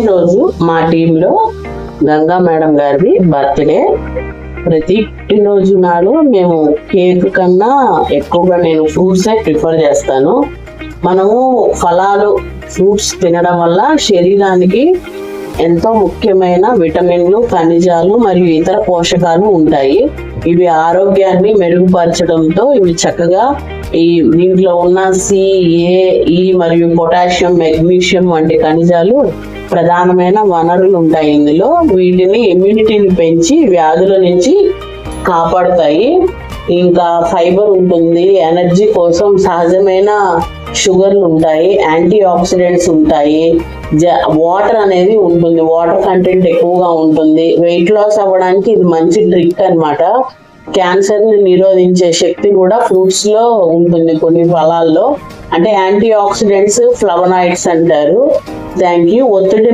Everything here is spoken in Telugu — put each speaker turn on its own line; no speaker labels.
పుట్టినరోజు మా టీంలో గంగా మేడం గారిది బర్త్డే. ప్రతి పుట్టినరోజు నాడు మేము కేక్ కన్నా ఎక్కువగా నేను ఫ్రూట్సే ప్రిఫర్ చేస్తాను. మనము ఫలాలు ఫ్రూట్స్ తినడం వల్ల శరీరానికి ఎంతో ముఖ్యమైన విటమిన్లు, ఖనిజాలు మరియు ఇతర పోషకాలు ఉంటాయి. ఇవి ఆరోగ్యాన్ని మెరుగుపరచడంతో ఇవి చక్కగా దీంట్లో ఉన్న సి, ఏ, ఈ మరియు పొటాషియం, మెగ్నీషియం వంటి ఖనిజాలు ప్రధానమైన వనరులు ఉంటాయి ఇందులో. వీటిని ఇమ్యూనిటీని పెంచి వ్యాధుల నుంచి కాపాడుతాయి. ఇంకా ఫైబర్ ఉంటుంది, ఎనర్జీ కోసం సహజమైన షుగర్లు ఉంటాయి, యాంటీ ఆక్సిడెంట్స్ ఉంటాయి, వాటర్ అనేది ఉంటుంది, వాటర్ కంటెంట్ ఎక్కువగా ఉంటుంది. వెయిట్ లాస్ అవ్వడానికి ఇది మంచి ట్రిక్ అన్నమాట. క్యాన్సర్ ని నిరోధించే శక్తి కూడా ఫ్రూట్స్ లో ఉంటుంది కొన్ని ఫలాల్లో. అంటే యాంటీ ఆక్సిడెంట్స్, ఫ్లవనాయిడ్స్ అంటారు. Thank you. ఒత్తిడి